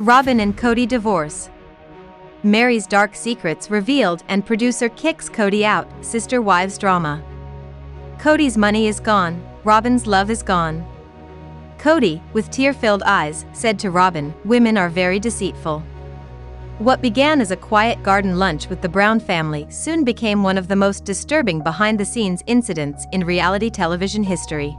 Robyn and Kody divorce. Meri's dark secrets revealed and producer kicks Kody out, Sister Wives drama. Kody's money is gone, Robyn's love is gone. Kody, with tear-filled eyes, said to Robyn, "Women are very deceitful." What began as a quiet garden lunch with the Brown family soon became one of the most disturbing behind-the-scenes incidents in reality television history.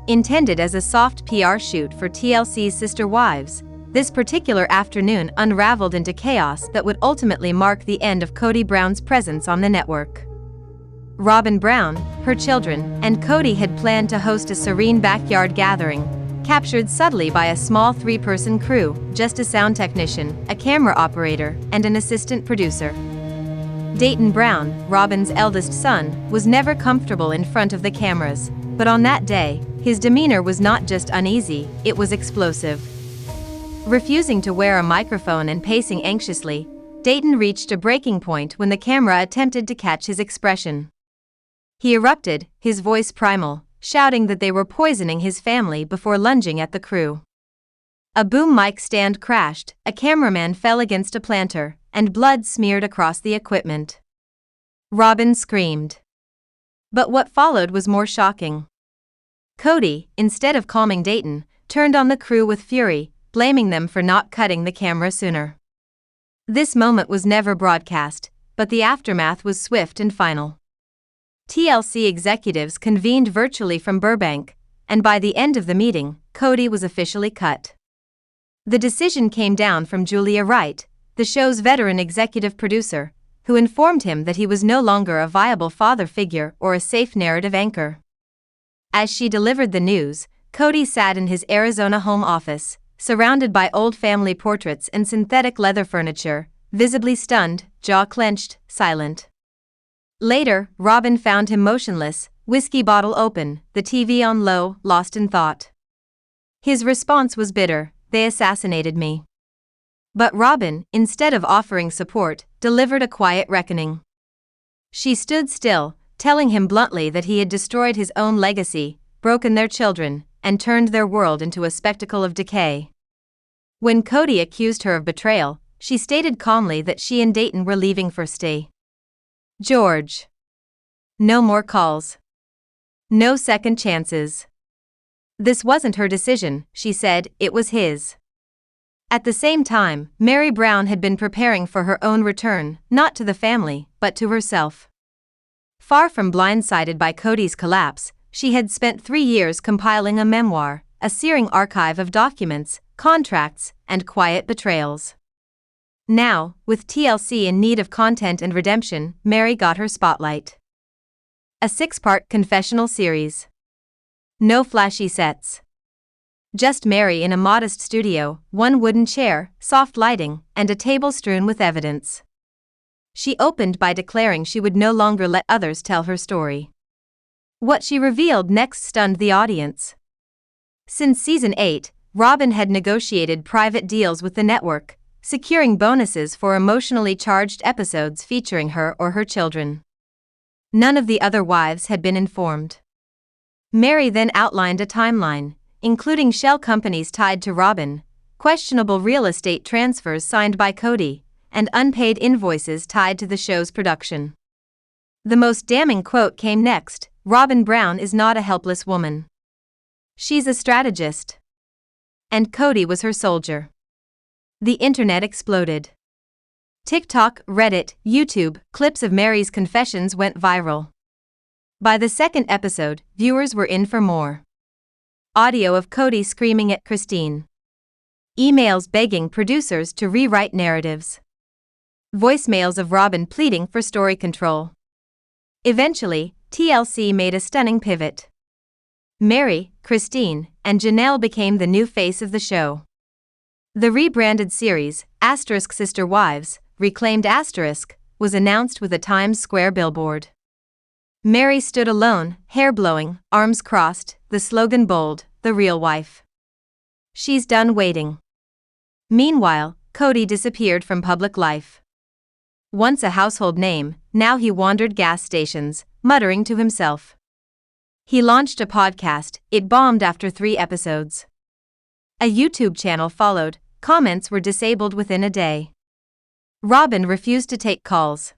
Intended as a soft PR shoot for TLC's Sister Wives, this particular afternoon unraveled into chaos that would ultimately mark the end of Kody Brown's presence on the network. Robyn Brown, her children, and Kody had planned to host a serene backyard gathering, captured subtly by a small three-person crew, just a sound technician, a camera operator, and an assistant producer. Dayton Brown, Robyn's eldest son, was never comfortable in front of the cameras, but on that day, his demeanor was not just uneasy, it was explosive. Refusing to wear a microphone and pacing anxiously, Dayton reached a breaking point when the camera attempted to catch his expression. He erupted, his voice primal, shouting that they were poisoning his family before lunging at the crew. A boom mic stand crashed, a cameraman fell against a planter, and blood smeared across the equipment. Robyn screamed. But what followed was more shocking. Kody, instead of calming Dayton, turned on the crew with fury, blaming them for not cutting the camera sooner. This moment was never broadcast, but the aftermath was swift and final. TLC executives convened virtually from Burbank, and by the end of the meeting, Kody was officially cut. The decision came down from Julia Wright, the show's veteran executive producer, who informed him that he was no longer a viable father figure or a safe narrative anchor. As she delivered the news, Kody sat in his Arizona home office, surrounded by old family portraits and synthetic leather furniture, visibly stunned, jaw clenched, silent. Later, Robyn found him motionless, whiskey bottle open, the TV on low, lost in thought. His response was bitter, "They assassinated me." But Robyn, instead of offering support, delivered a quiet reckoning. She stood still, telling him bluntly that he had destroyed his own legacy, broken their children, and turned their world into a spectacle of decay. When Kody accused her of betrayal, she stated calmly that she and Dayton were leaving for St. George. No more calls. No second chances. This wasn't her decision, she said, it was his. At the same time, Meri Brown had been preparing for her own return, not to the family, but to herself. Far from blindsided by Kody's collapse, she had spent 3 years compiling a memoir, a searing archive of documents, contracts, and quiet betrayals. Now, with TLC in need of content and redemption, Meri got her spotlight. A 6-part confessional series. No flashy sets. Just Meri in a modest studio, one wooden chair, soft lighting, and a table strewn with evidence. She opened by declaring she would no longer let others tell her story. What she revealed next stunned the audience. Since season 8, Robyn had negotiated private deals with the network, securing bonuses for emotionally charged episodes featuring her or her children. None of the other wives had been informed. Meri then outlined a timeline, including shell companies tied to Robyn, questionable real estate transfers signed by Kody, and unpaid invoices tied to the show's production. The most damning quote came next: "Robyn Brown is not a helpless woman. She's a strategist. And Kody was her soldier." The internet exploded. TikTok, Reddit, YouTube, clips of Meri's confessions went viral. By the second episode, viewers were in for more. Audio of Kody screaming at Christine. Emails begging producers to rewrite narratives. Voicemails of Robyn pleading for story control. Eventually, TLC made a stunning pivot. Meri, Christine, and Janelle became the new face of the show. The rebranded series, Sister Wives, reclaimed was announced with a Times Square billboard. Meri stood alone, hair blowing, arms crossed, the slogan bold, "The real wife. She's done waiting." Meanwhile, Kody disappeared from public life. Once a household name, now he wandered gas stations, muttering to himself. He launched a podcast, it bombed after 3 episodes. A YouTube channel followed, comments were disabled within a day. Robyn refused to take calls.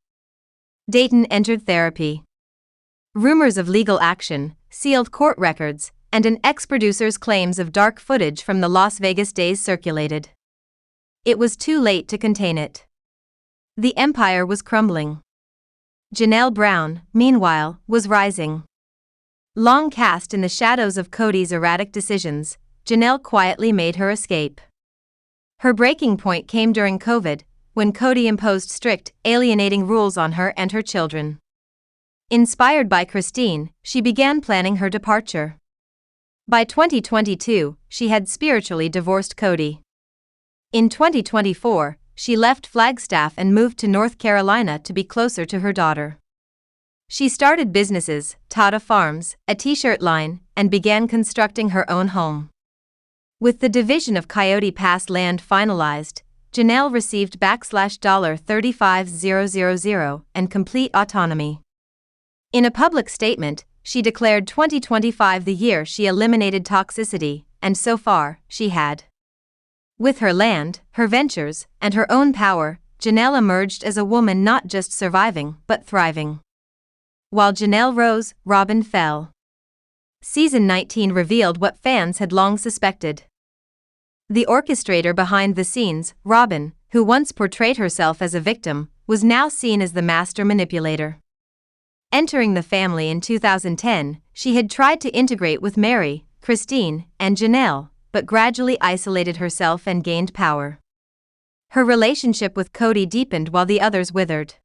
Dayton entered therapy. Rumors of legal action, sealed court records, and an ex-producer's claims of dark footage from the Las Vegas days circulated. It was too late to contain it. The empire was crumbling. Janelle Brown, meanwhile, was rising. Long cast in the shadows of Kody's erratic decisions, Janelle quietly made her escape. Her breaking point came during COVID, when Kody imposed strict, alienating rules on her and her children. Inspired by Christine, she began planning her departure. By 2022, she had spiritually divorced Kody. In 2024, she left Flagstaff and moved to North Carolina to be closer to her daughter. She started businesses, Tata Farms, a t-shirt line, and began constructing her own home. With the division of Coyote Pass land finalized, Janelle received $35,000 and complete autonomy. In a public statement, she declared 2025 the year she eliminated toxicity, and so far, she had. With her land, her ventures, and her own power, Janelle emerged as a woman not just surviving, but thriving. While Janelle rose, Robyn fell. Season 19 revealed what fans had long suspected. The orchestrator behind the scenes, Robyn, who once portrayed herself as a victim, was now seen as the master manipulator. Entering the family in 2010, she had tried to integrate with Meri, Christine, and Janelle, but gradually isolated herself and gained power. Her relationship with Kody deepened while the others withered.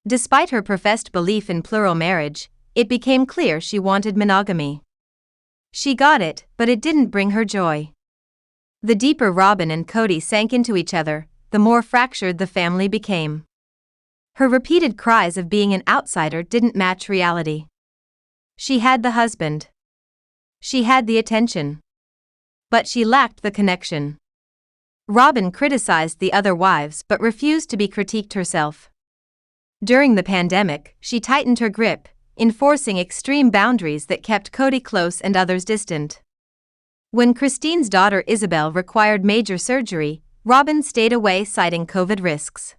Despite her professed belief in plural marriage, it became clear she wanted monogamy. She got it, but it didn't bring her joy. The deeper Robyn and Kody sank into each other, the more fractured the family became. Her repeated cries of being an outsider didn't match reality. She had the husband. She had the attention. But she lacked the connection. Robyn criticized the other wives but refused to be critiqued herself. During the pandemic, she tightened her grip, enforcing extreme boundaries that kept Kody close and others distant. When Christine's daughter Isabel required major surgery, Robyn stayed away citing COVID risks.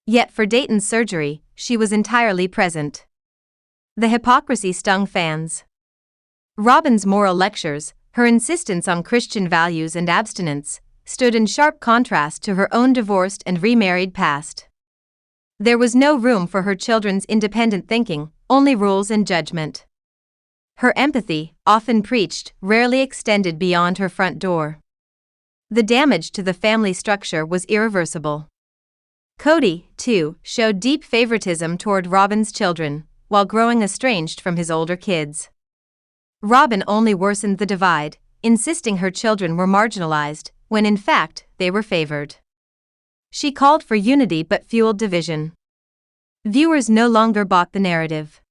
Yet for Dayton's surgery, she was entirely present. The hypocrisy stung fans. Robyn's moral lectures, her insistence on Christian values and abstinence, stood in sharp contrast to her own divorced and remarried past. There was no room for her children's independent thinking, only rules and judgment. Her empathy, often preached, rarely extended beyond her front door. The damage to the family structure was irreversible. Kody, too, showed deep favoritism toward Robyn's children, while growing estranged from his older kids. Robyn only worsened the divide, insisting her children were marginalized, when in fact, they were favored. She called for unity but fueled division. Viewers no longer bought the narrative.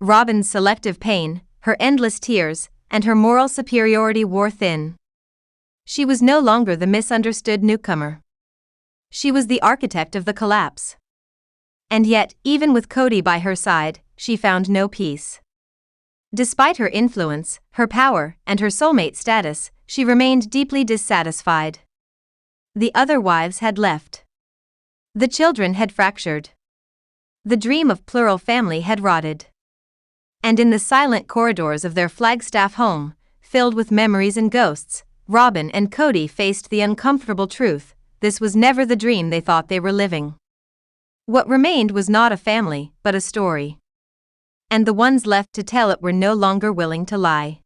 Robyn's selective pain, her endless tears, and her moral superiority wore thin. She was no longer the misunderstood newcomer. She was the architect of the collapse. And yet, even with Kody by her side, she found no peace. Despite her influence, her power, and her soulmate status, she remained deeply dissatisfied. The other wives had left. The children had fractured. The dream of plural family had rotted. And in the silent corridors of their Flagstaff home, filled with memories and ghosts, Robyn and Kody faced the uncomfortable truth: this was never the dream they thought they were living. What remained was not a family, but a story. And the ones left to tell it were no longer willing to lie.